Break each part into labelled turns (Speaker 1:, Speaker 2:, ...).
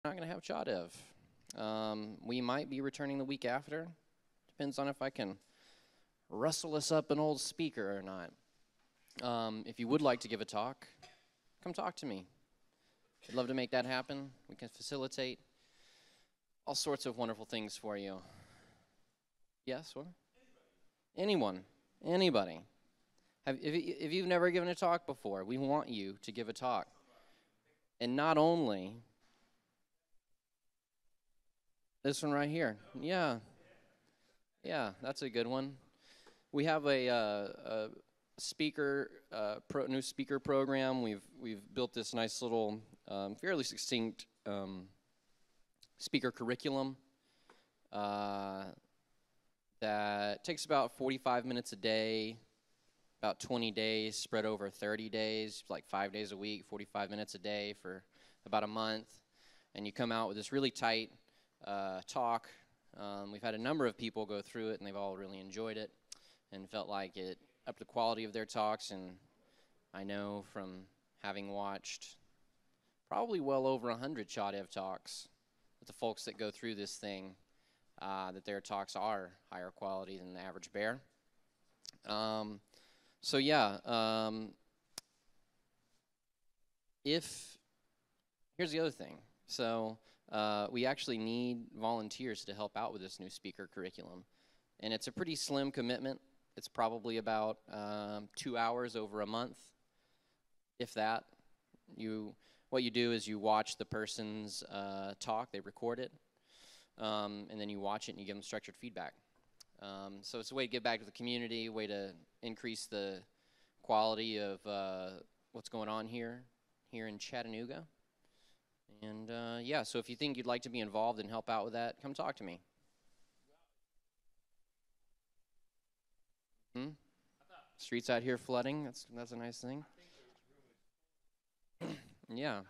Speaker 1: not going to have CHADEV. We might be returning the week after. Depends on if I can rustle us up an old speaker or not. If you would like to give a talk, come talk to me. I'd love to make that happen. We can facilitate all sorts of wonderful things for you. Yes, what? Anyone, anybody. If you've never given a talk before, we want you to give a talk. And not only this one right here. Yeah, that's a good one. We have a new speaker program. We've built this nice little, fairly succinct speaker curriculum that takes about 45 minutes a day, about 20 days spread over 30 days, like 5 days a week, 45 minutes a day for about a month. And you come out with this really tight talk. We've had a number of people go through it, and they've all really enjoyed it and felt like it upped the quality of their talks. And I know from having watched probably well over 100 CHADEV talks with the folks that go through this thing, that their talks are higher quality than the average bear. So yeah, here's the other thing. So we actually need volunteers to help out with this new speaker curriculum. And it's a pretty slim commitment. It's probably about 2 hours over a month, if that. What you do is you watch the person's talk, they record it, and then you watch it and you give them structured feedback. So it's a way to give back to the community, a way to increase the quality of what's going on here in Chattanooga. And yeah, so if you think you'd like to be involved and help out with that, come talk to me. Streets out here flooding, that's a nice thing. Yeah.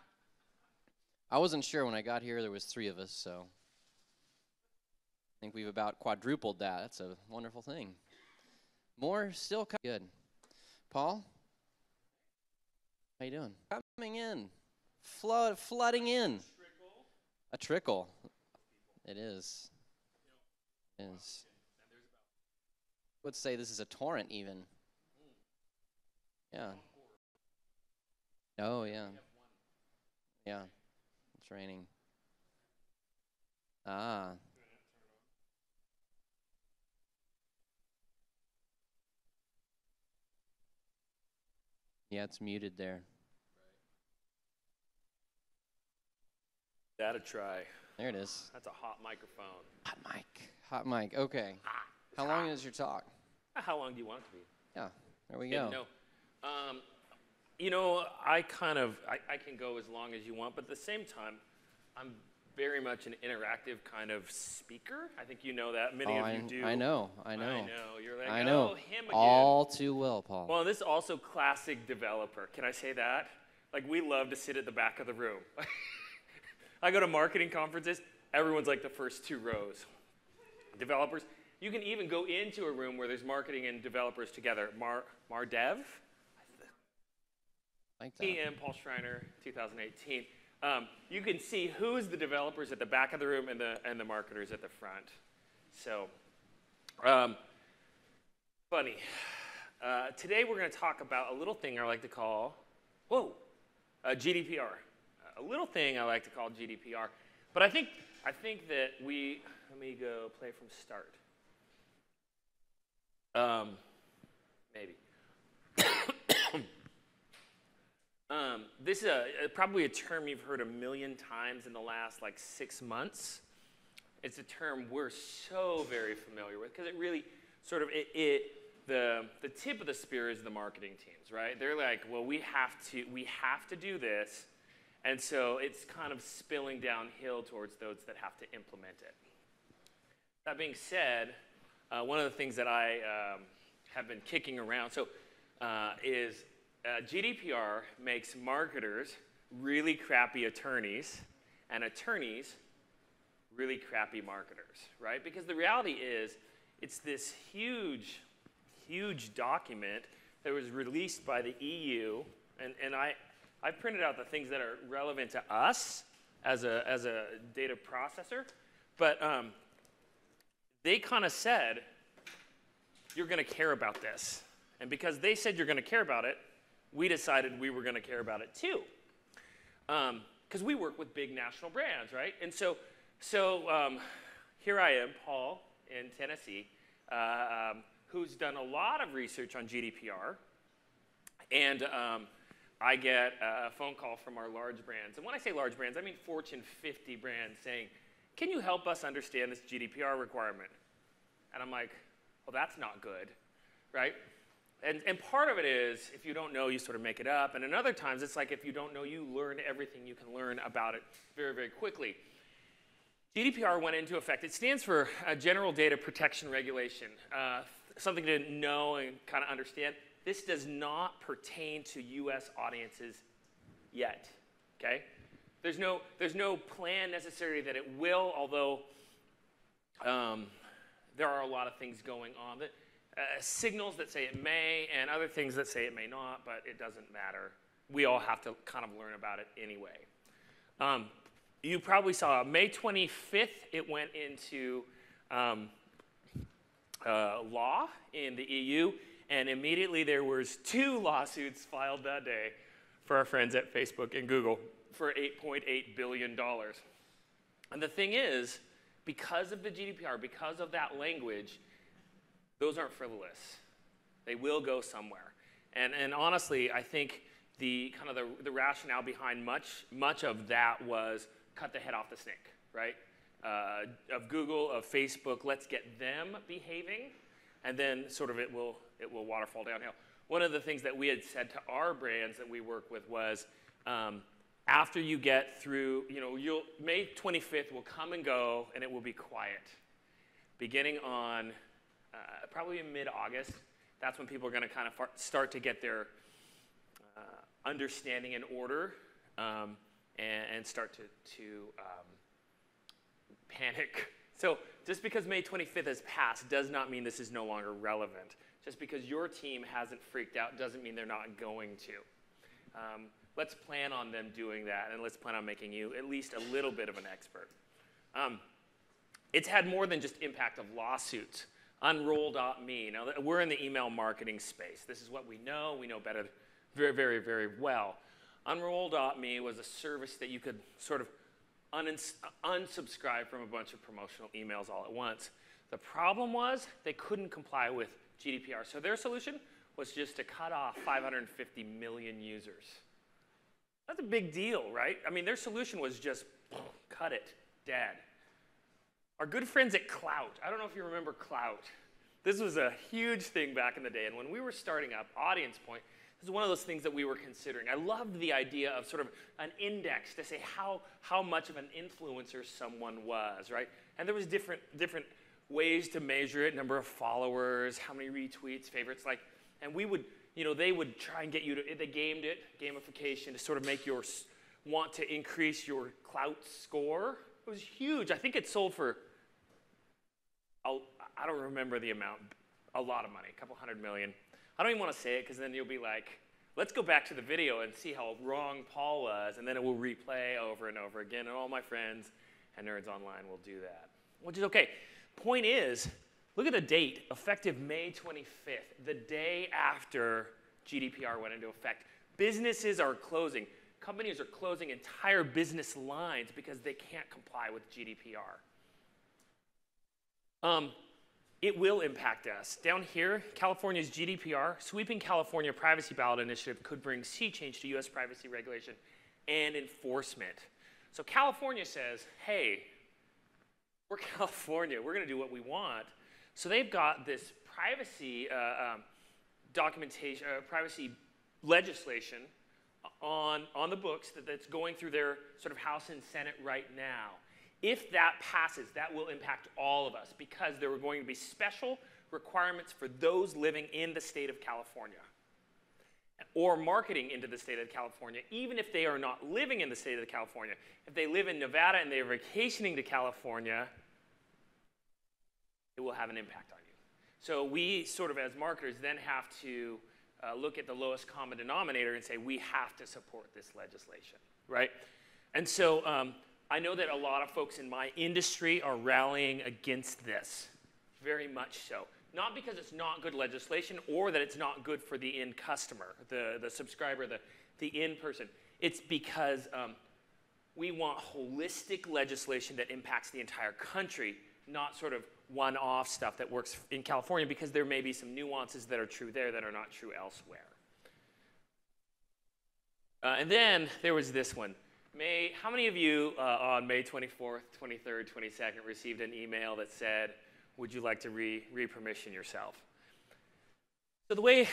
Speaker 1: I wasn't sure when I got here there was 3 of us, so I think we've about quadrupled that. That's a wonderful thing. More still good. Paul? How you doing? Coming in. Flooding in. A trickle. It is. It is. I would say this is a torrent even. Yeah. Oh, yeah. Yeah. It's raining. Ah. Yeah, it's muted there.
Speaker 2: That'll try.
Speaker 1: There it is.
Speaker 2: That's a hot microphone.
Speaker 1: Hot mic. Hot mic. Okay. How long is your talk?
Speaker 2: How long do you want it to be?
Speaker 1: Yeah. There we go.
Speaker 2: You know, I can go as long as you want, but at the same time, I'm very much an interactive kind of speaker. I think you know that. Many of you do.
Speaker 1: I know.
Speaker 2: You're like,
Speaker 1: I know.
Speaker 2: Oh, him again.
Speaker 1: All too well, Paul.
Speaker 2: Well, this is also classic developer. Can I say that? Like, we love to sit at the back of the room. I go to marketing conferences. Everyone's like the first 2 rows. Developers. You can even go into a room where there's marketing and developers together. MarDev.
Speaker 1: Like that.
Speaker 2: PM, Paul Schreiner, 2018. You can see who's the developers at the back of the room and the marketers at the front. So, funny. Today we're going to talk about a little thing I like to call, GDPR. A little thing I like to call GDPR. But I think that let me go play from start. Maybe. This is probably a term you've heard 1 million times in the last 6 months. It's a term we're so very familiar with because it really sort of the tip of the spear is the marketing teams, right? They're like, well, we have to do this, and so it's kind of spilling downhill towards those that have to implement it. That being said, one of the things that I have been kicking around is GDPR makes marketers really crappy attorneys and attorneys really crappy marketers, right? Because the reality is it's this huge, huge document that was released by the EU, and I've printed out the things that are relevant to us as a data processor. But they kind of said, you're going to care about this. And because they said you're going to care about it, we decided we were going to care about it too. Because we work with big national brands, right? And so here I am, Paul, in Tennessee, who's done a lot of research on GDPR. And I get a phone call from our large brands. And when I say large brands, I mean Fortune 50 brands saying, can you help us understand this GDPR requirement? And I'm like, well, that's not good, right? And part of it is, if you don't know, you sort of make it up. And in other times, it's like if you don't know, you learn everything you can learn about it very, very quickly. GDPR went into effect. It stands for General Data Protection Regulation, something to know and kind of understand. This does not pertain to US audiences yet, okay? There's no plan necessarily that it will, although there are a lot of things going on. That, signals that say it may, and other things that say it may not, but it doesn't matter. We all have to kind of learn about it anyway. You probably saw May 25th, it went into law in the EU, and immediately there was 2 lawsuits filed that day for our friends at Facebook and Google for $8.8 billion. And the thing is, because of the GDPR, because of that language, those aren't frivolous. They will go somewhere. And honestly, I think the rationale behind much of that was cut the head off the snake, right? Of Google, of Facebook, let's get them behaving, and then sort of it will waterfall downhill. One of the things that we had said to our brands that we work with was, after you get through, May 25th will come and go, and it will be quiet. Beginning on probably in mid-August, that's when people are going to kind of start to get their understanding in order and start to panic. So just because May 25th has passed does not mean this is no longer relevant. Just because your team hasn't freaked out doesn't mean they're not going to. Let's plan on them doing that, and let's plan on making you at least a little bit of an expert. It's had more than just impact of lawsuits. Unroll.me. Now, we're in the email marketing space. This is what we know. We know better very, very, very well. Unroll.me was a service that you could sort of unsubscribe from a bunch of promotional emails all at once. The problem was they couldn't comply with GDPR. So their solution was just to cut off 550 million users. That's a big deal, right? I mean, their solution was just cut it, dead. Our good friends at Clout, I don't know if you remember Clout. This was a huge thing back in the day, and when we were starting up AudiencePoint, this is one of those things that we were considering. I loved the idea of sort of an index to say how much of an influencer someone was, right? And there was different ways to measure it, number of followers, how many retweets, favorites, and we would, they would try and get you to, they gamed it, gamification, to sort of make your, want to increase your Clout score. It was huge. I think it sold for, I don't remember the amount, a lot of money, a couple $100 million. I don't even want to say it because then you'll be like, let's go back to the video and see how wrong Paul was, and then it will replay over and over again, and all my friends and nerds online will do that, which is okay. Point is, look at the date, effective May 25th, the day after GDPR went into effect. Businesses are closing. Companies are closing entire business lines because they can't comply with GDPR. It will impact us. Down here, California's GDPR, Sweeping California Privacy Ballot Initiative, could bring sea change to US privacy regulation and enforcement. So California says, hey, we're California, we're gonna do what we want. So they've got this privacy documentation, privacy legislation on the books that's going through their sort of House and Senate right now. If that passes, that will impact all of us because there are going to be special requirements for those living in the state of California or marketing into the state of California, even if they are not living in the state of California. If they live in Nevada and they are vacationing to California, it will have an impact on you. So we sort of, as marketers, then have to look at the lowest common denominator and say, we have to support this legislation, right? And so I know that a lot of folks in my industry are rallying against this, very much so. Not because it's not good legislation or that it's not good for the end customer, the subscriber, the end person. It's because we want holistic legislation that impacts the entire country, not sort of one-off stuff that works in California, because there may be some nuances that are true there that are not true elsewhere. And then there was this one. How many of you on May 24th, 23rd, 22nd received an email that said, would you like to re-permission yourself? So the way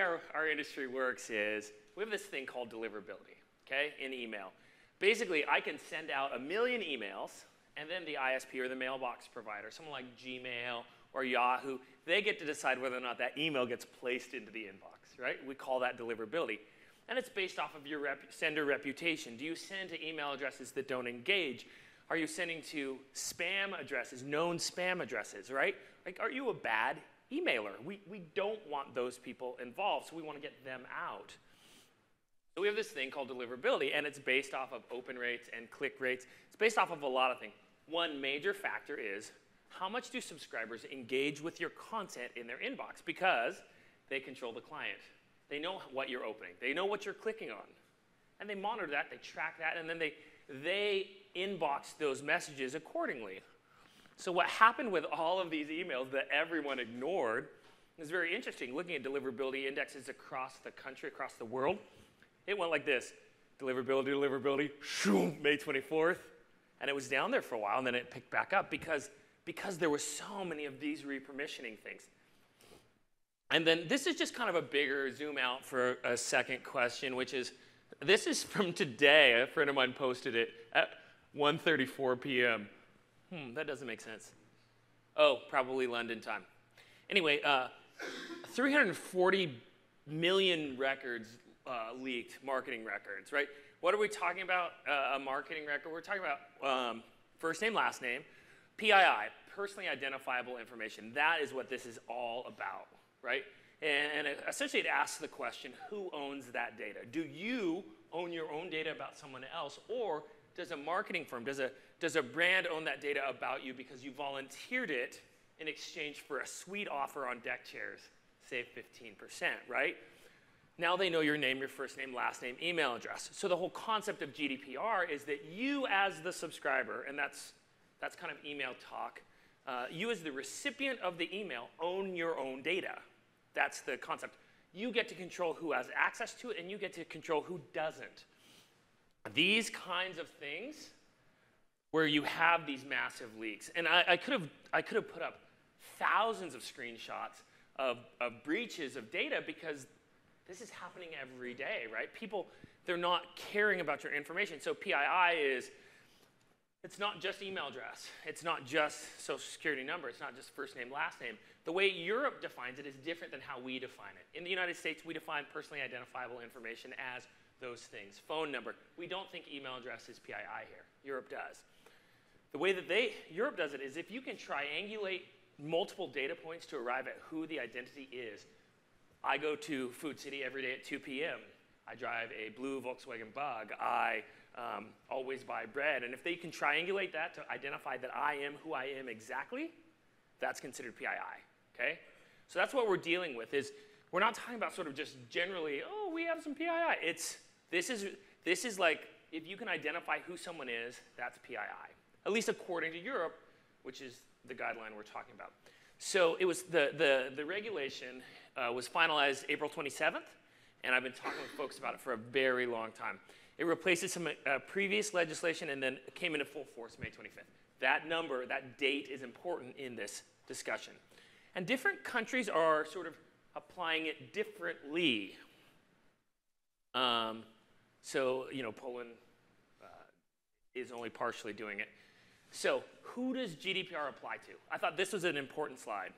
Speaker 2: our industry works is we have this thing called deliverability, okay, in email. Basically, I can send out 1 million emails, and then the ISP or the mailbox provider, someone like Gmail or Yahoo, they get to decide whether or not that email gets placed into the inbox, right? We call that deliverability. And it's based off of your sender reputation. Do you send to email addresses that don't engage? Are you sending to spam addresses, known spam addresses, right? Like, are you a bad emailer? We don't want those people involved, so we want to get them out. So we have this thing called deliverability, and it's based off of open rates and click rates. It's based off of a lot of things. One major factor is how much do subscribers engage with your content in their inbox, because they control the client. They know what you're opening. They know what you're clicking on. And they monitor that, they track that, and then they inbox those messages accordingly. So what happened with all of these emails that everyone ignored is very interesting. Looking at deliverability indexes across the country, across the world, it went like this. Deliverability, shoom, May 24th. And it was down there for a while, and then it picked back up because there were so many of these re-permissioning things. And then this is just kind of a bigger zoom out for a second question, which is, this is from today. A friend of mine posted it at 1:34 p.m. That doesn't make sense. Oh, probably London time. Anyway, 340 million records leaked, marketing records, right? What are we talking about, a marketing record? We're talking about first name, last name, PII, personally identifiable information. That is what this is all about. Right? And essentially it asks the question, who owns that data? Do you own your own data about someone else, or does a marketing firm, does a brand own that data about you because you volunteered it in exchange for a sweet offer on deck chairs, save 15%, right? Now they know your name, your first name, last name, email address. So the whole concept of GDPR is that you as the subscriber, and that's kind of email talk, you as the recipient of the email own your own data. That's the concept. You get to control who has access to it, and you get to control who doesn't. These kinds of things where you have these massive leaks, and I could have put up thousands of screenshots of breaches of data, because this is happening every day, right? People, they're not caring about your information. So PII is, it's not just email address. It's not just social security number. It's not just first name, last name. The way Europe defines it is different than how we define it. In the United States, we define personally identifiable information as those things. Phone number. We don't think email address is PII here. Europe does. The way that Europe does it is if you can triangulate multiple data points to arrive at who the identity is. I go to Food City every day at 2 p.m. I drive a blue Volkswagen Bug. I always buy bread. And if they can triangulate that to identify that I am who I am exactly, that's considered PII, okay? So that's what we're dealing with, is we're not talking about sort of just generally, oh, we have some PII. This is like, if you can identify who someone is, that's PII, at least according to Europe, which is the guideline we're talking about. So it was the regulation was finalized April 27th, and I've been talking with folks about it for a very long time. It replaces some previous legislation and then came into full force May 25th. That number, that date is important in this discussion. And different countries are sort of applying it differently. So, you know, Poland is only partially doing it. So who does GDPR apply to? I thought this was an important slide.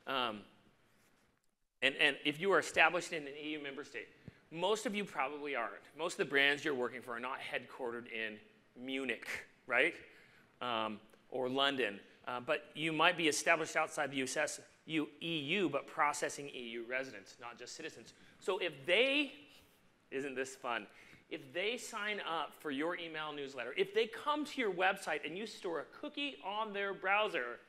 Speaker 2: And if you are established in an EU member state, most of you probably aren't. Most of the brands you're working for are not headquartered in Munich, right? Or London. But you might be established outside the EU, but processing EU residents, not just citizens. So if they, isn't this fun? if they sign up for your email newsletter, if they come to your website and you store a cookie on their browser,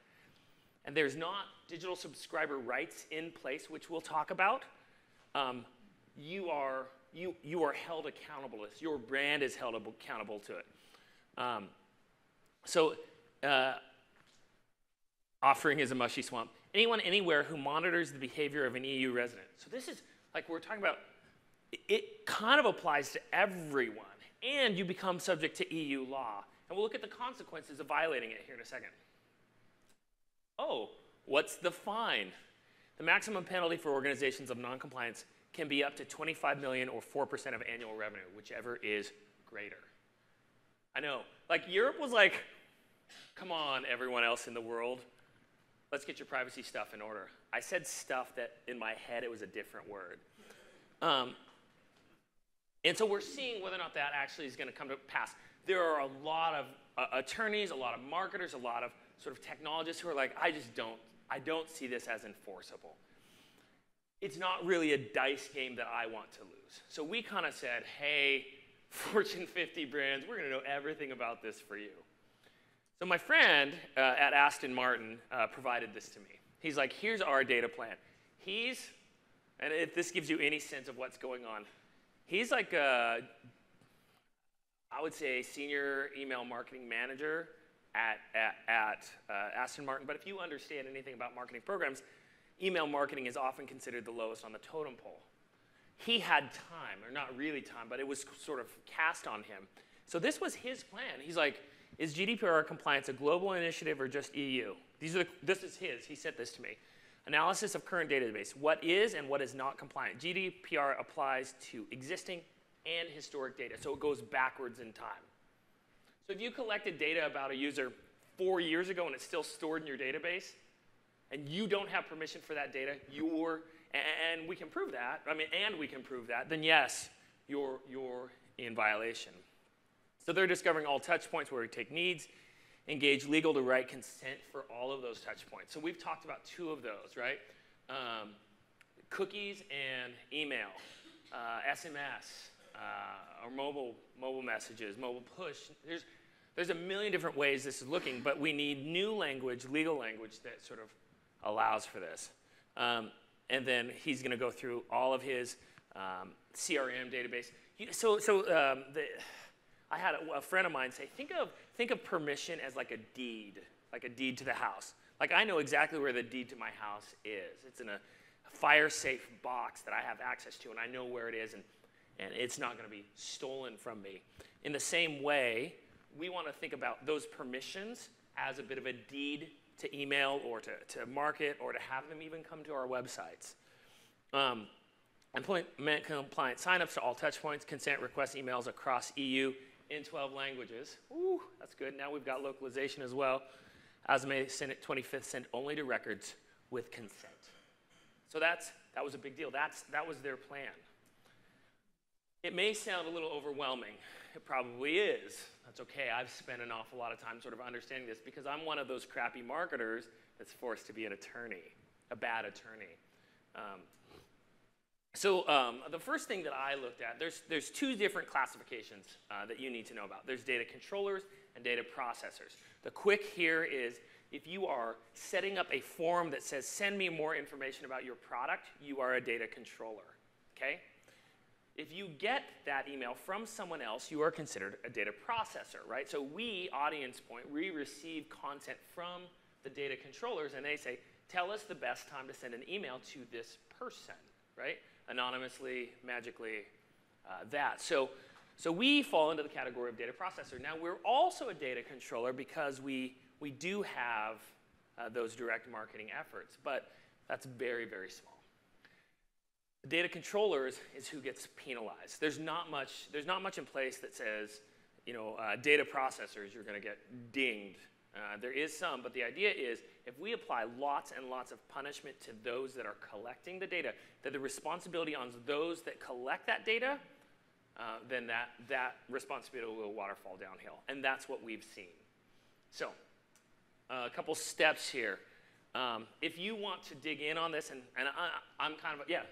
Speaker 2: and there's not digital subscriber rights in place, which we'll talk about, you are held accountable to this. Your brand is held accountable to it. Offering is a mushy swamp. Anyone, anywhere who monitors the behavior of an EU resident. So this is, like we're talking about, it kind of applies to everyone, and you become subject to EU law. And we'll look at the consequences of violating it here in a second. Oh, what's the fine? The maximum penalty for organizations of non-compliance can be up to 25 million or 4% of annual revenue, whichever is greater. I know, like Europe was like, come on, everyone else in the world, let's get your privacy stuff in order. I said stuff that in my head it was a different word. And so we're seeing whether or not that actually is going to come to pass. There are a lot of attorneys, a lot of marketers, a lot of sort of technologists who are like, I don't see this as enforceable. It's not really a dice game that I want to lose. So we kind of said, hey, Fortune 50 brands, we're going to know everything about this for you. So my friend at Aston Martin provided this to me. He's like, here's our data plan. And if this gives you any sense of what's going on, he's like I would say a senior email marketing manager at Aston Martin. But if you understand anything about marketing programs, email marketing is often considered the lowest on the totem pole. He had time, or not really time, but it was sort of cast on him. So this was his plan. He's like, is GDPR compliance a global initiative or just EU? This is his. He sent this to me. Analysis of current database. What is and what is not compliant? GDPR applies to existing and historic data, so it goes backwards in time. So if you collected data about a user 4 years ago and it's still stored in your database, and you don't have permission for that data, and we can prove that, then yes, you're in violation. So they're discovering all touch points where we take needs, engage legal to write consent for all of those touch points. So we've talked about two of those, right? Cookies and email, SMS, or mobile messages, mobile push. There's a million different ways this is looking, but we need new language, legal language that sort of allows for this. And then he's going to go through all of his CRM database. I had a friend of mine say, think of permission as like a deed to the house. Like I know exactly where the deed to my house is. It's in a fire-safe box that I have access to, and I know where it is, and it's not going to be stolen from me. In the same way, we want to think about those permissions as a bit of a deed to email or to market or to have them even come to our websites. Employment compliant signups to all touch points, consent request emails across EU in 12 languages. Ooh, that's good. Now we've got localization as well. As May 25th, sent only to records with consent. So that was a big deal. That was their plan. It may sound a little overwhelming. It probably is. That's okay. I've spent an awful lot of time sort of understanding this because I'm one of those crappy marketers that's forced to be an attorney, a bad attorney. The first thing that I looked at, there's two different classifications that you need to know about. There's data controllers and data processors. The quick here is if you are setting up a form that says, send me more information about your product, you are a data controller, okay? If you get that email from someone else, you are considered a data processor, right? So we, AudiencePoint, we receive content from the data controllers, and they say, tell us the best time to send an email to this person, right? Anonymously, magically, that. So we fall into the category of data processor. Now, we're also a data controller because we do have those direct marketing efforts, but that's very, very small. The data controllers is who gets penalized. There's not much in place that says, data processors, you're going to get dinged. There is some, but the idea is if we apply lots and lots of punishment to those that are collecting the data, that the responsibility on those that collect that data, then that responsibility will waterfall downhill. And that's what we've seen. So a couple steps here. If you want to dig in on this, and I'm kind of, yeah.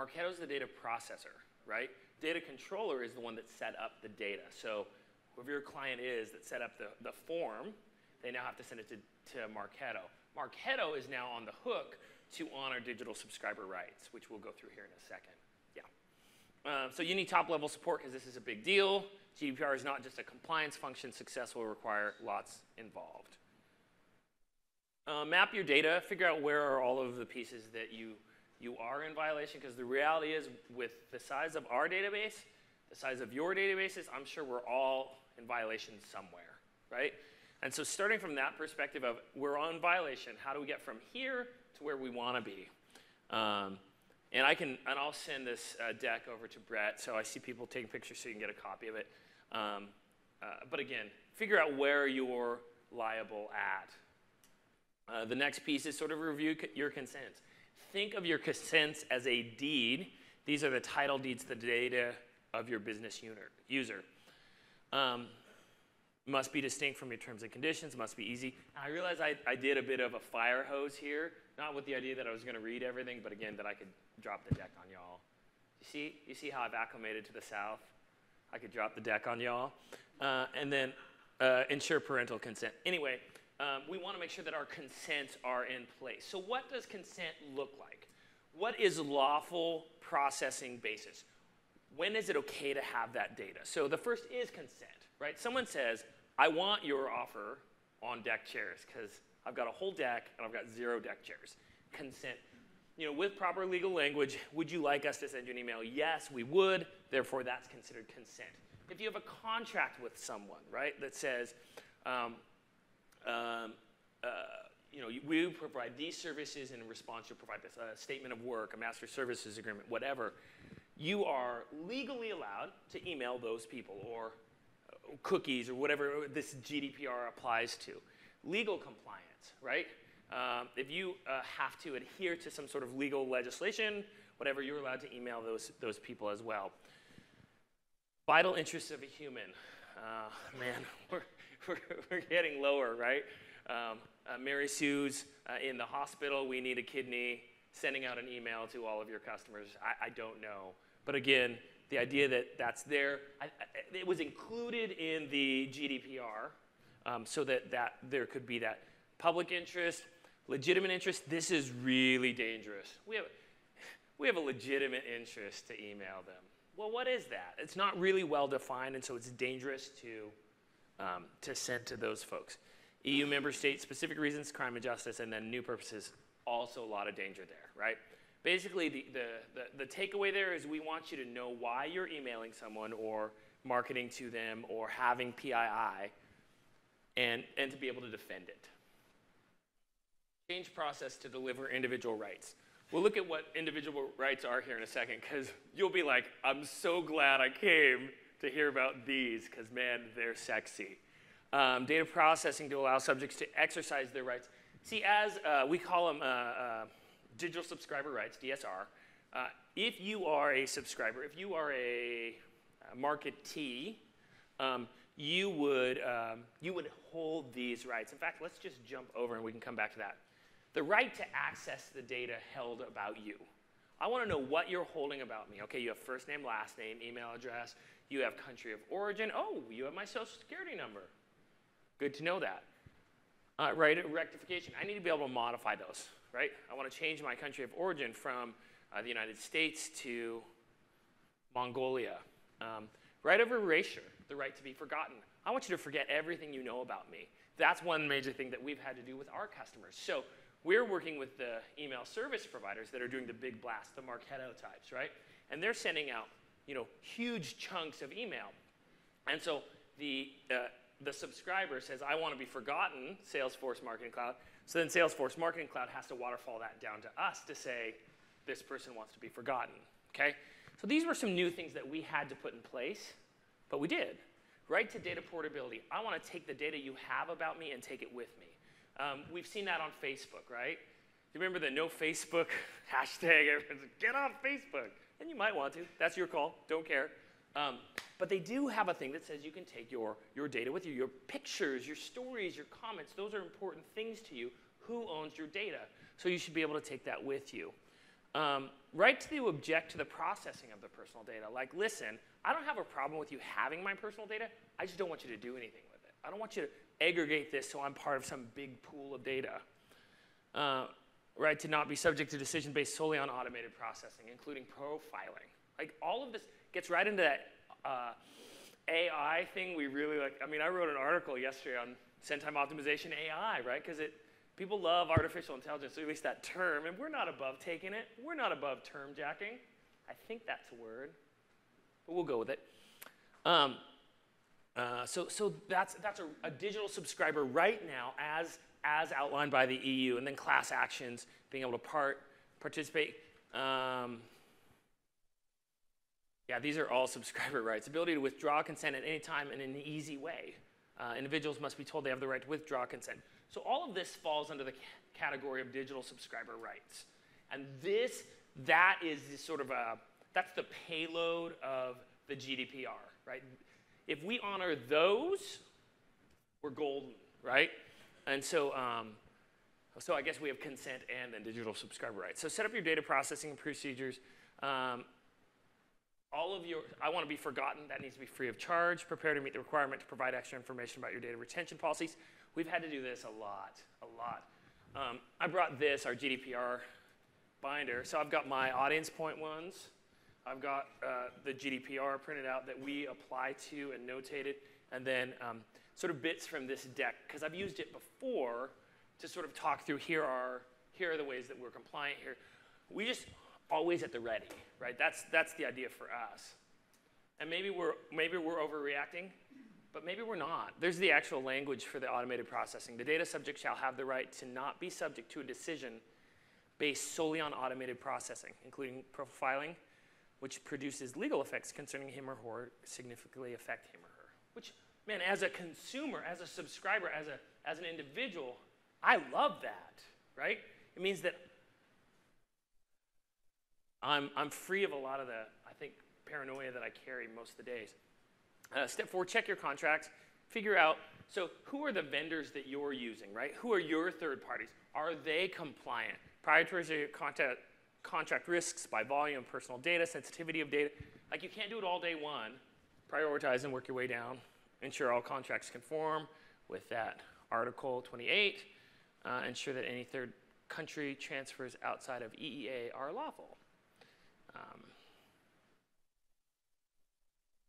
Speaker 2: Marketo's the data processor, right? Data controller is the one that set up the data. So whoever your client is that set up the form, they now have to send it to Marketo. Marketo is now on the hook to honor digital subscriber rights, which we'll go through here in a second. Yeah. So you need top-level support because this is a big deal. GDPR is not just a compliance function. Success will require lots involved. Map your data. Figure out where are all of the pieces that you are in violation, because the reality is with the size of our database, the size of your databases, I'm sure we're all in violation somewhere, right? And so starting from that perspective of we're on violation, how do we get from here to where we want to be? And I'll send this deck over to Brett, so I see people taking pictures so you can get a copy of it. But again, figure out where you're liable at. The next piece is sort of review your consents. Think of your consents as a deed. These are the title deeds to the data of your business user. Must be distinct from your terms and conditions, must be easy. I realize I did a bit of a fire hose here, not with the idea that I was going to read everything, but again, that I could drop the deck on y'all. You see how I've acclimated to the South? I could drop the deck on y'all. And then ensure parental consent. Anyway, we want to make sure that our consents are in place. So what does consent look like? What is lawful processing basis? When is it okay to have that data? So the first is consent, right? Someone says, I want your offer on deck chairs because I've got a whole deck and I've got 0 deck chairs. Consent. You know, with proper legal language, would you like us to send you an email? Yes, we would. Therefore, that's considered consent. If you have a contract with someone, right, that says, you know, we provide these services, and in response, you'll provide this statement of work, a master services agreement, whatever. You are legally allowed to email those people, or cookies, or whatever this GDPR applies to. Legal compliance, right? If you have to adhere to some sort of legal legislation, whatever, you're allowed to email those people as well. Vital interests of a human. Man, we're getting lower, right? Mary Sue's in the hospital, we need a kidney, sending out an email to all of your customers. I don't know. But again, the idea that that's there, it was included in the GDPR so that there could be that public interest, legitimate interest. This is really dangerous. We have a legitimate interest to email them. Well, what is that? It's not really well defined, and so it's dangerous to send to those folks. EU member state specific reasons, crime and justice, and then new purposes, also a lot of danger there, right? Basically, the takeaway there is we want you to know why you're emailing someone or marketing to them or having PII and to be able to defend it. Change process to deliver individual rights. We'll look at what individual rights are here in a second, because you'll be like, I'm so glad I came to hear about these, because man, they're sexy. Data processing to allow subjects to exercise their rights. See, as we call them digital subscriber rights, DSR, if you are a subscriber, if you are a marketee, you would hold these rights. In fact, let's just jump over and we can come back to that. The right to access the data held about you. I want to know what you're holding about me. Okay, you have first name, last name, email address. You have country of origin. Oh, you have my social security number. Good to know that. Right, rectification. I need to be able to modify those, right? I want to change my country of origin from the United States to Mongolia. Right of erasure, the right to be forgotten. I want you to forget everything you know about me. That's one major thing that we've had to do with our customers. So we're working with the email service providers that are doing the big blast, the Marketo types, right? And they're sending out, you know, huge chunks of email. And so the subscriber says, I want to be forgotten, Salesforce Marketing Cloud. So then Salesforce Marketing Cloud has to waterfall that down to us to say, this person wants to be forgotten, okay? So these were some new things that we had to put in place, but we did. Right to data portability. I want to take the data you have about me and take it with me. We've seen that on Facebook, right? Do you remember the no Facebook hashtag? Everyone's like, get off Facebook. And you might want to. That's your call. Don't care. But they do have a thing that says you can take your data with you. Your pictures, your stories, your comments. Those are important things to you. Who owns your data? So you should be able to take that with you. Right to object to the processing of the personal data. Like, listen, I don't have a problem with you having my personal data. I just don't want you to do anything with it. I don't want you to aggregate this so I'm part of some big pool of data. Right to not be subject to decision based solely on automated processing, including profiling. Like, all of this gets right into that AI thing we really like. I mean, I wrote an article yesterday on send time optimization AI, right? Because people love artificial intelligence, or at least that term, and we're not above taking it. We're not above term jacking. I think that's a word, but we'll go with it. So that's a digital subscriber right now as outlined by the EU, and then class actions, being able to participate. Yeah, these are all subscriber rights. Ability to withdraw consent at any time and in an easy way. Individuals must be told they have the right to withdraw consent. So all of this falls under the category of digital subscriber rights. And that is sort of that's the payload of the GDPR, right? If we honor those, we're golden, right? And so, so I guess we have consent and then digital subscriber rights. So set up your data processing procedures. I want to be forgotten. That needs to be free of charge. Prepare to meet the requirement to provide extra information about your data retention policies. We've had to do this a lot. I brought this, our GDPR binder. So I've got my AudiencePoint ones. I've got the GDPR printed out that we apply to and notated, and then sort of bits from this deck, because I've used it before to sort of talk through here are the ways that we're compliant here. We just always at the ready, right? That's the idea for us. And maybe we're overreacting, but maybe we're not. There's the actual language for the automated processing. The data subject shall have the right to not be subject to a decision based solely on automated processing, including profiling, which produces legal effects concerning him or her significantly affect him or her. Which, man, as a consumer, as a subscriber, as an individual, I love that, right? It means that I'm free of a lot of the, I think, paranoia that I carry most of the days. Step 4, check your contracts. Figure out, so who are the vendors that you're using, right? Who are your third parties? Are they compliant? Prioritize your contract risks by volume, personal data, sensitivity of data. Like, you can't do it all day one. Prioritize and work your way down. Ensure all contracts conform with that Article 28. Ensure that any third country transfers outside of EEA are lawful.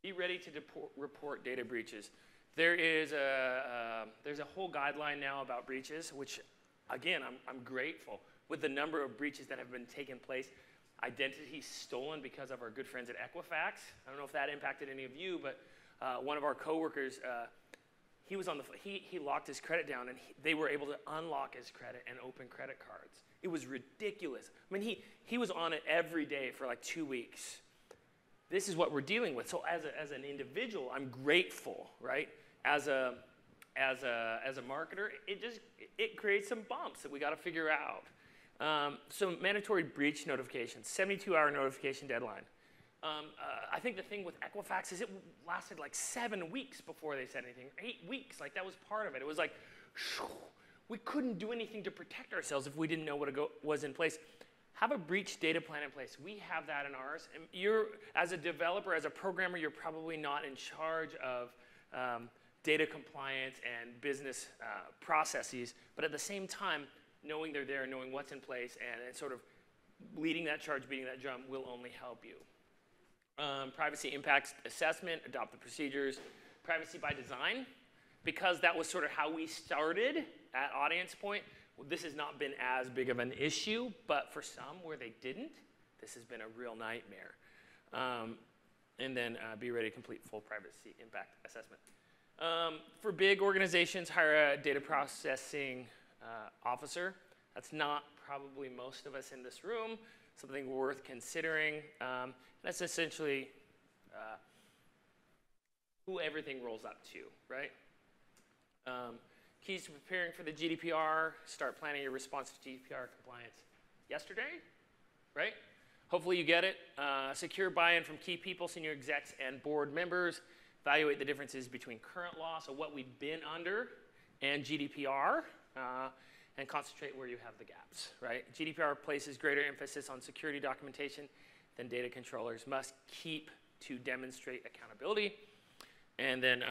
Speaker 2: Be ready to report data breaches. There's a whole guideline now about breaches, which, again, I'm grateful. With the number of breaches that have been taking place, identity stolen because of our good friends at Equifax. I don't know if that impacted any of you, but one of our coworkers, he locked his credit down, and they were able to unlock his credit and open credit cards. It was ridiculous. I mean, he was on it every day for like 2 weeks. This is what we're dealing with. So as an individual, I'm grateful, right? As a marketer, it creates some bumps that we got to figure out. So mandatory breach notifications, 72-hour notification deadline. I think the thing with Equifax is it lasted like 7 weeks before they said anything. 8 weeks, like that was part of it. It was like, we couldn't do anything to protect ourselves if we didn't know what was in place. Have a breach data plan in place. We have that in ours. And you're, as a developer, as a programmer, you're probably not in charge of data compliance and business processes, but at the same time, knowing they're there, knowing what's in place, and sort of leading that charge, beating that drum will only help you. Privacy impacts assessment, adopt the procedures. Privacy by design, because that was sort of how we started at AudiencePoint. This has not been as big of an issue, but for some where they didn't, this has been a real nightmare. And then be ready to complete full privacy impact assessment. For big organizations, hire a data processing officer. That's not probably most of us in this room, something worth considering. That's essentially who everything rolls up to, right? Keys to preparing for the GDPR, start planning your response to GDPR compliance yesterday, right? Hopefully you get it. Secure buy-in from key people, senior execs, and board members. Evaluate the differences between current law, so what we've been under, and GDPR. and concentrate where you have the gaps, right? GDPR places greater emphasis on security documentation than data controllers must keep to demonstrate accountability. And then,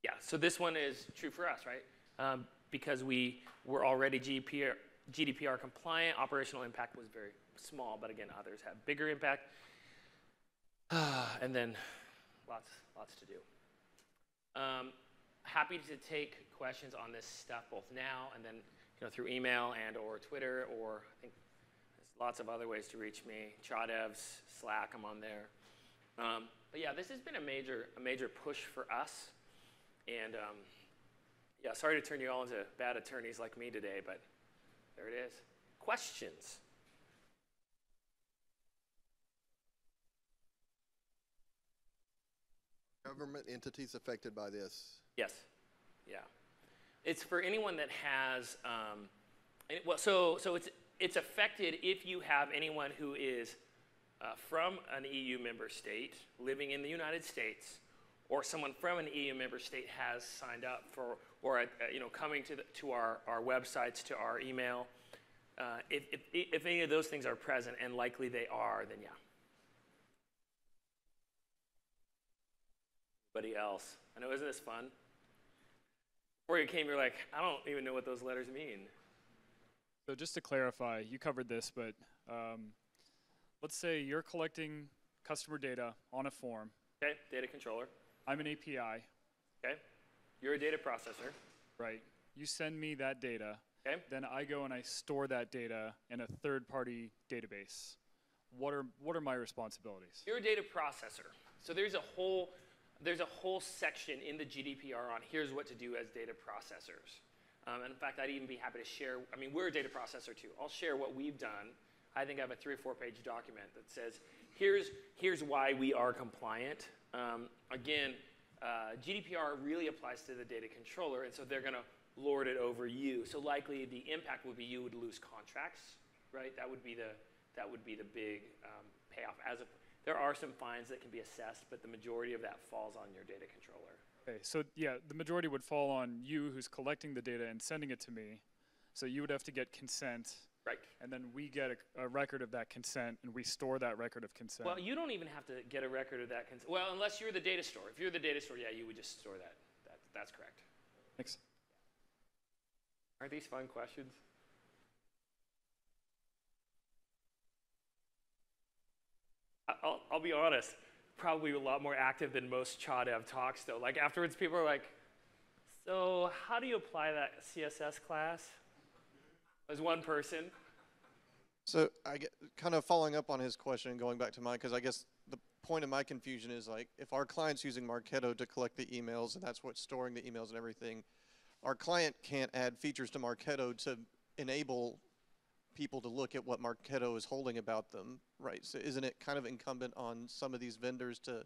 Speaker 2: yeah, so this one is true for us, right? Because we were already GDPR compliant, operational impact was very small, but again, others have bigger impact. And then lots to do. Happy to take questions on this stuff both now and then through email and or Twitter, or I think there's lots of other ways to reach me. Chadev's, Slack, I'm on there. But yeah, this has been a major push for us. And yeah, sorry to turn you all into bad attorneys like me today, but there it is. Questions?
Speaker 3: Government entities affected by this?
Speaker 2: Yes. Yeah. It's for anyone that has, well, so it's affected if you have anyone who is from an EU member state living in the United States, or someone from an EU member state has signed up for, or coming to our websites, to our email. If any of those things are present, and likely they are, then yeah. Anybody else? I know, isn't this fun? Before you came, you're like, I don't even know what those letters mean.
Speaker 4: So just to clarify, you covered this, but let's say you're collecting customer data on a form.
Speaker 2: Okay, data controller.
Speaker 4: I'm an API.
Speaker 2: Okay, you're a data processor.
Speaker 4: Right. You send me that data.
Speaker 2: Okay.
Speaker 4: Then I go and I store that data in a third-party database. What are my responsibilities?
Speaker 2: You're a data processor. So there's a whole section in the GDPR on here's what to do as data processors. And in fact, I'd even be happy to share. I mean, we're a data processor too. I'll share what we've done. I think I have a 3 or 4 page document that says here's why we are compliant. Again, GDPR really applies to the data controller, and so they're going to lord it over you. So likely the impact would be you would lose contracts, right? That would be the big payoff. There are some fines that can be assessed, but the majority of that falls on your data controller.
Speaker 4: Okay, so yeah, the majority would fall on you who's collecting the data and sending it to me. So you would have to get consent.
Speaker 2: Right.
Speaker 4: And then we get a record of that consent, and we store that record of consent.
Speaker 2: Well, you don't even have to get a record of that consent. Well, unless you're the data store. If you're the data store, yeah, you would just store that. That's correct.
Speaker 4: Thanks.
Speaker 2: Aren't these fun questions? I'll be honest, probably a lot more active than most Chadev talks, though. Like afterwards, people are like, so how do you apply that CSS class? As one person.
Speaker 3: So I get, kind of following up on his question and going back to mine, because I guess the point of my confusion is like, if our client's using Marketo to collect the emails and that's what's storing the emails and everything, our client can't add features to Marketo to enable people to look at what Marketo is holding about them, right? So isn't it kind of incumbent on some of these vendors to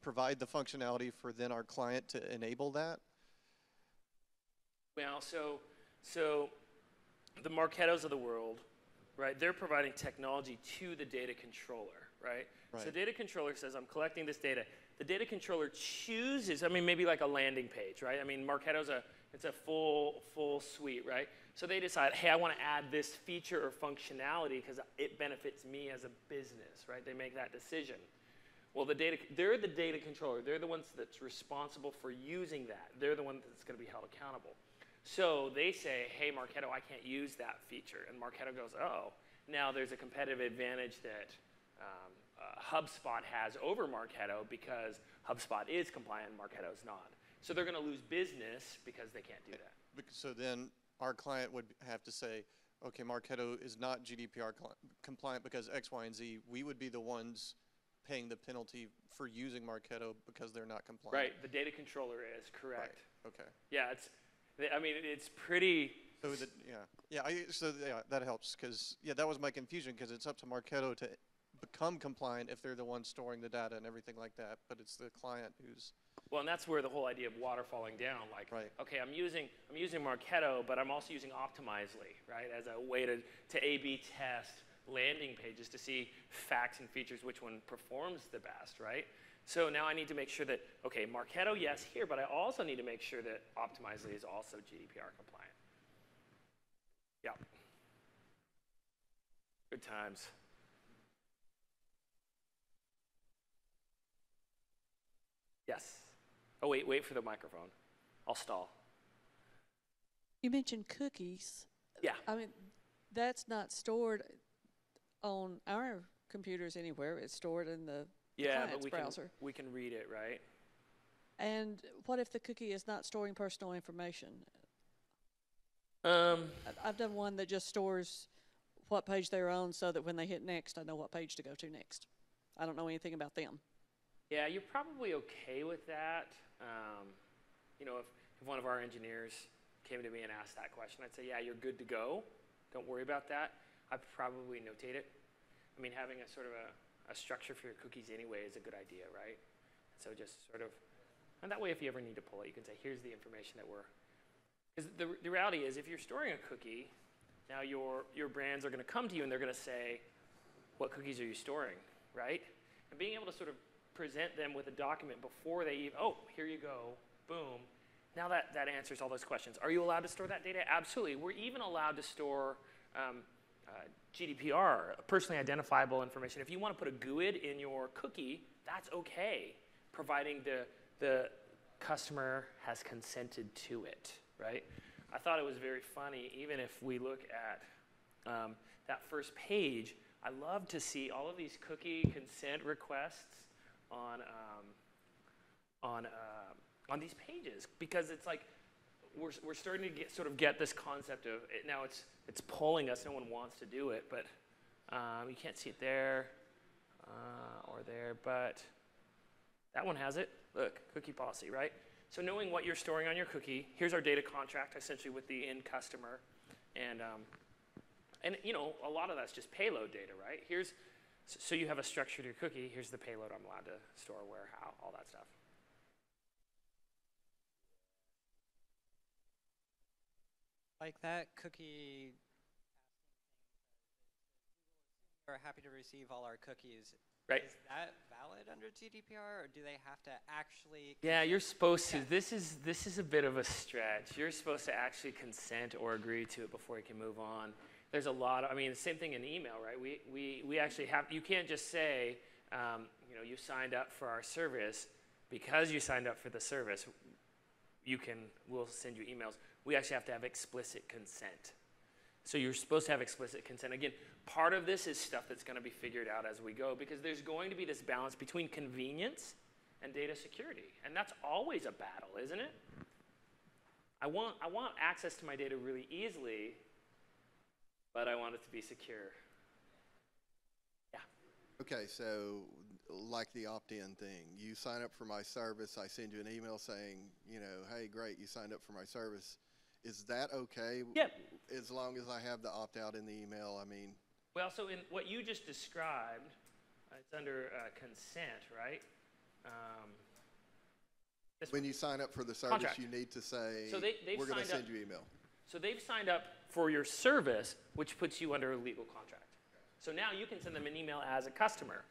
Speaker 3: provide the functionality for then our client to enable that?
Speaker 2: Well, so the Marketos of the world, right, they're providing technology to the data controller, right? So data controller says, I'm collecting this data. The data controller chooses, I mean, maybe like a landing page, right? I mean, Marketo's it's a full suite, right? So they decide, hey, I want to add this feature or functionality because it benefits me as a business, right? They make that decision. Well, they're the data controller. They're the ones that's responsible for using that. They're the one that's going to be held accountable. So they say, hey, Marketo, I can't use that feature. And Marketo goes, oh, now there's a competitive advantage that HubSpot has over Marketo because HubSpot is compliant and Marketo is not. So they're going to lose business because they can't do that.
Speaker 3: So then our client would have to say, okay, Marketo is not GDPR compliant because X, Y, and Z. We would be the ones paying the penalty for using Marketo because they're not compliant.
Speaker 2: Right, the data controller is, correct.
Speaker 3: Right. Okay.
Speaker 2: Yeah, it's pretty.
Speaker 3: So that helps because that was my confusion because it's up to Marketo to become compliant if they're the ones storing the data and everything like that, but it's the client who's.
Speaker 2: Well, and that's where the whole idea of waterfalling down, like, okay, I'm using Marketo, but I'm also using Optimizely, right, as a way to A/B test landing pages to see facts and features which one performs the best, right? So now I need to make sure that, okay, Marketo, yes, here, but I also need to make sure that Optimizely is also GDPR compliant. Yeah. Good times. Yes. Oh, wait for the microphone. I'll stall.
Speaker 5: You mentioned cookies.
Speaker 2: Yeah.
Speaker 5: I mean, that's not stored on our computers anywhere. It's stored in the client's browser.
Speaker 2: We can read it, right?
Speaker 5: And what if the cookie is not storing personal information? I've done one that just stores what page they're on so that when they hit next, I know what page to go to next. I don't know anything about them.
Speaker 2: Yeah, you're probably okay with that. You know, if one of our engineers came to me and asked that question, I'd say, yeah, you're good to go. Don't worry about that. I'd probably notate it. I mean, having a sort of a structure for your cookies anyway is a good idea, right? So just sort of, and that way if you ever need to pull it, you can say, here's the information that we're, because the reality is if you're storing a cookie, now your brands are going to come to you and they're going to say, what cookies are you storing, right? And being able to sort of present them with a document before they even, oh, here you go, boom. Now that answers all those questions. Are you allowed to store that data? Absolutely. We're even allowed to store GDPR, personally identifiable information. If you want to put a GUID in your cookie, that's okay, providing the customer has consented to it, right? I thought it was very funny, even if we look at that first page, I love to see all of these cookie consent requests on these pages, because it's like we're starting to get this concept of it. Now it's pulling us. No one wants to do it, but you can't see it there or there, but that one has it. Look, cookie policy, right? So knowing what you're storing on your cookie, here's our data contract essentially with the end customer, and you know, a lot of that's just payload data, right? So you have a structure to your cookie. Here's the payload I'm allowed to store, where, how, all that stuff.
Speaker 6: Like that cookie, are happy to receive all our cookies.
Speaker 2: Right.
Speaker 6: Is that valid under GDPR, or do they have to actually?
Speaker 2: Yeah, you're supposed to. This is a bit of a stretch. You're supposed to actually consent or agree to it before you can move on. There's a lot of, I mean, the same thing in email, right? We actually have, you can't just say, you know, you signed up for our service. Because you signed up for the service, we'll send you emails. We actually have to have explicit consent. So you're supposed to have explicit consent. Again, part of this is stuff that's going to be figured out as we go, because there's going to be this balance between convenience and data security. And that's always a battle, isn't it? I want access to my data really easily, but I want it to be secure. Yeah.
Speaker 7: Okay, so like the opt-in thing, you sign up for my service, I send you an email saying, you know, hey, great, you signed up for my service. Is that okay?
Speaker 2: Yep.
Speaker 7: As long as I have the opt-out in the email, I mean.
Speaker 2: Well, so in what you just described, it's under consent, right?
Speaker 7: When you sign up for the service, contract. You need to say, so we're going to send you email.
Speaker 2: So they've signed up for your service, which puts you under a legal contract. So now you can send them an email as a customer.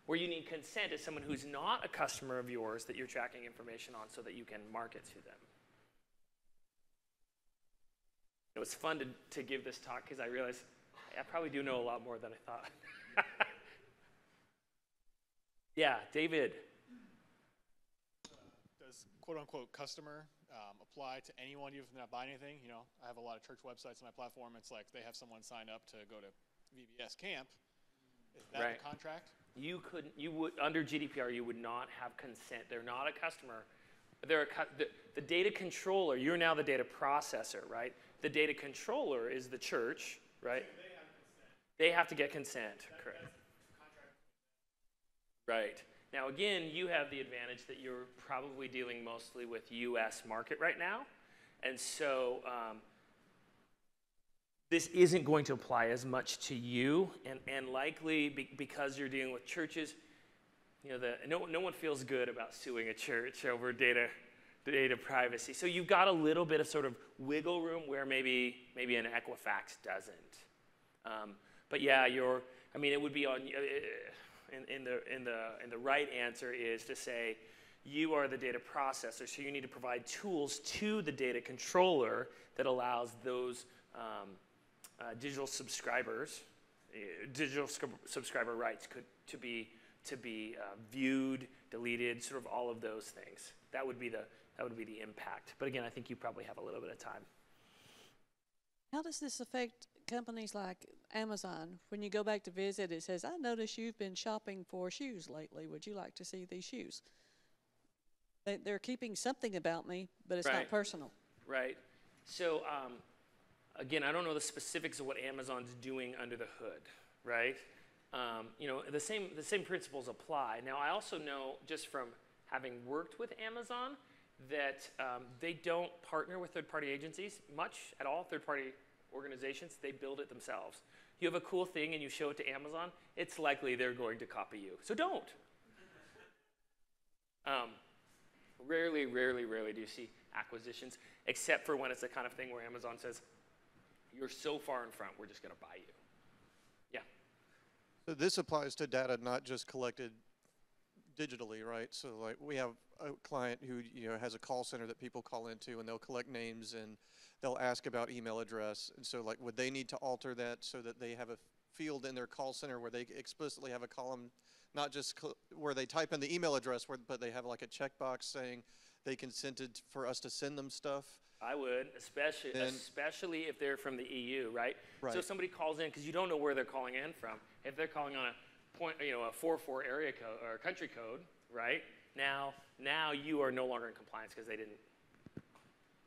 Speaker 2: Where you need consent is someone who's not a customer of yours that you're tracking information on so that you can market to them. It was fun to give this talk because I realized I probably do know a lot more than I thought. Yeah, David.
Speaker 8: Does quote-unquote customer apply to anyone even if they're not buying anything? You know, I have a lot of church websites on my platform. It's like they have someone sign up to go to VBS camp. Is that
Speaker 2: right.
Speaker 8: the contract?
Speaker 2: You would under GDPR, you would not have consent. They're not a customer. They're the data controller. You're now the data processor, right? The data controller is the church, right? So they have to get consent, correct? Right. Now, again, you have the advantage that you're probably dealing mostly with U.S. market right now, and so this isn't going to apply as much to you, and likely because you're dealing with churches, you know, no one feels good about suing a church over data privacy. So you've got a little bit of sort of wiggle room where maybe an Equifax doesn't. But yeah, it would be on. in the right answer is to say you are the data processor, so you need to provide tools to the data controller that allows those digital subscriber rights to be viewed, deleted, sort of all of those things. That would be the impact. But again, I think you probably have a little bit of time.
Speaker 5: How does this affect companies like Amazon? When you go back to visit, it says, I notice you've been shopping for shoes lately. Would you like to see these shoes? They're keeping something about me, but it's not personal.
Speaker 2: Right. So again, I don't know the specifics of what Amazon's doing under the hood, right? You know, the same principles apply. Now, I also know just from having worked with Amazon that they don't partner with third-party agencies much at all, third-party organizations. They build it themselves. You have a cool thing and you show it to Amazon, it's likely they're going to copy you. So don't. Rarely do you see acquisitions, except for when it's the kind of thing where Amazon says, you're so far in front, we're just going to buy you. Yeah.
Speaker 3: So this applies to data not just collected digitally, right? So like we have a client who has a call center that people call into, and they'll collect names and they'll ask about email address. And so like would they need to alter that so that they have a field in their call center where they explicitly have a column, not just where they type in the email address, but they have like a checkbox saying they consented for us to send them stuff?
Speaker 2: I would, especially if they're from the EU, right? So if somebody calls in, because you don't know where they're calling in from. If they're calling on a 44 area code or country code, right? Now you are no longer in compliance because they didn't.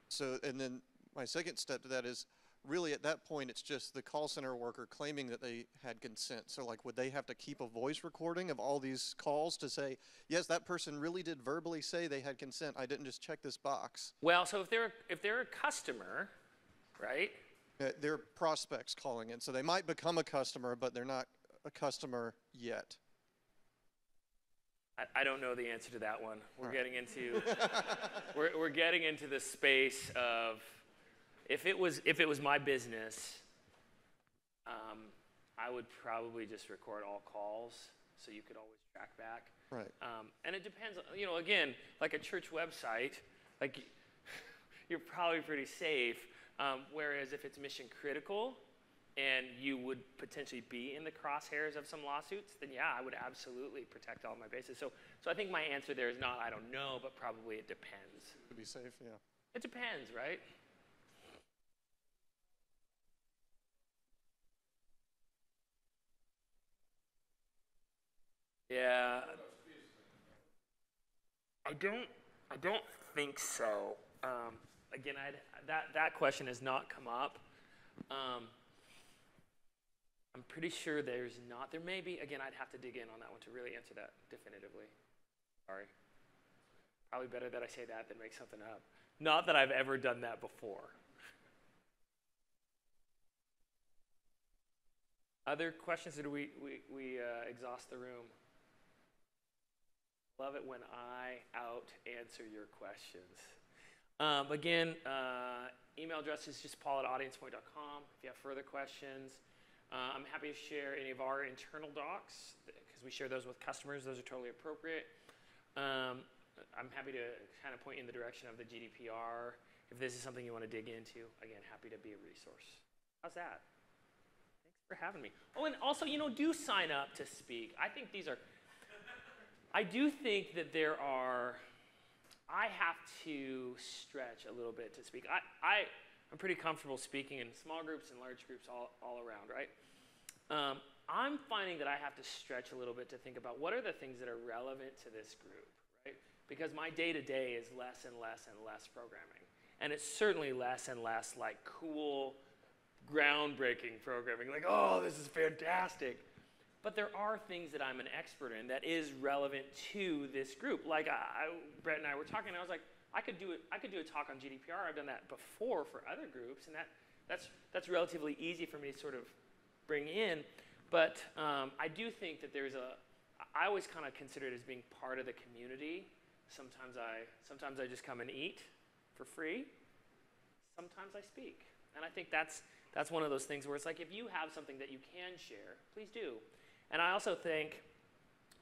Speaker 3: So, and then my second step to that is really at that point it's just the call center worker claiming that they had consent. So like would they have to keep a voice recording of all these calls to say, yes, that person really did verbally say they had consent, I didn't just check this box?
Speaker 2: Well, so if they're a customer, right?
Speaker 3: They're prospects calling in, so they might become a customer, but they're not a customer yet.
Speaker 2: I don't know the answer to that one. We're getting into we're getting into the space of if it was my business, I would probably just record all calls so you could always track back.
Speaker 3: Right.
Speaker 2: And it depends. Again, like a church website, like you're probably pretty safe. Whereas if it's mission critical, and you would potentially be in the crosshairs of some lawsuits, then yeah, I would absolutely protect all my bases. So I think my answer there is not I don't know, but probably it depends.
Speaker 3: To be safe, yeah.
Speaker 2: It depends, right? Yeah. I don't think so. Again, that question has not come up. I'm pretty sure there's not. There may be. Again, I'd have to dig in on that one to really answer that definitively. Sorry. Probably better that I say that than make something up. Not that I've ever done that before. Other questions, or do we exhaust the room? Love it when I out-answer your questions. Again, email address is just paul@audiencepoint.com if you have further questions. I'm happy to share any of our internal docs because we share those with customers. Those are totally appropriate. I'm happy to kind of point you in the direction of the GDPR. If this is something you want to dig into, again, happy to be a resource. How's that? Thanks for having me. Oh, and also, do sign up to speak. I think I do think that I have to stretch a little bit to speak. I'm pretty comfortable speaking in small groups and large groups all around, right? I'm finding that I have to stretch a little bit to think about what are the things that are relevant to this group, right? Because my day-to-day is less and less and less programming. And it's certainly less and less like cool, groundbreaking programming, like, oh, this is fantastic. But there are things that I'm an expert in that is relevant to this group. Like Brett and I were talking, and I was like, I could do a talk on GDPR. I've done that before for other groups, and that's relatively easy for me to sort of bring in. But I do think that I always kind of consider it as being part of the community. Sometimes I just come and eat for free. Sometimes I speak, and I think that's one of those things where it's like if you have something that you can share, please do. And I also think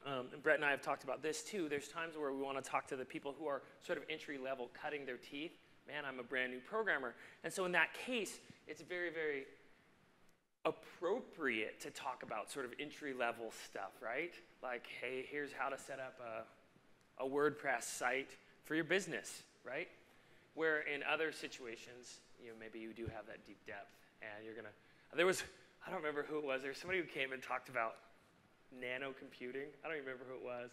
Speaker 2: and Brett and I have talked about this too, there's times where we want to talk to the people who are sort of entry level, cutting their teeth. Man, I'm a brand new programmer. And so in that case, it's very, very appropriate to talk about sort of entry level stuff, right? Like, hey, here's how to set up a WordPress site for your business, right? Where in other situations, maybe you do have that deep depth, and you're gonna. I don't remember who it was. There was somebody who came and talked about nano computing. I don't even remember who it was,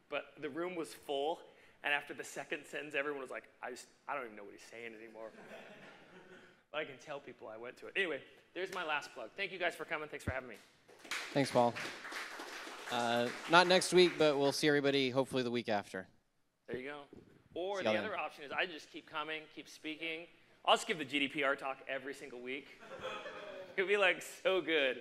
Speaker 2: but the room was full, and after the second sentence, everyone was like, I don't even know what he's saying anymore. But I can tell people I went to it. Anyway, there's my last plug. Thank you guys for coming. Thanks for having me.
Speaker 1: Thanks, Paul. Not next week, but we'll see everybody hopefully the week after.
Speaker 2: There you go. Or
Speaker 1: See
Speaker 2: the
Speaker 1: y'all
Speaker 2: other
Speaker 1: then.
Speaker 2: option is I just keep coming, keep speaking. I'll just give the GDPR talk every single week. It'll be like so good.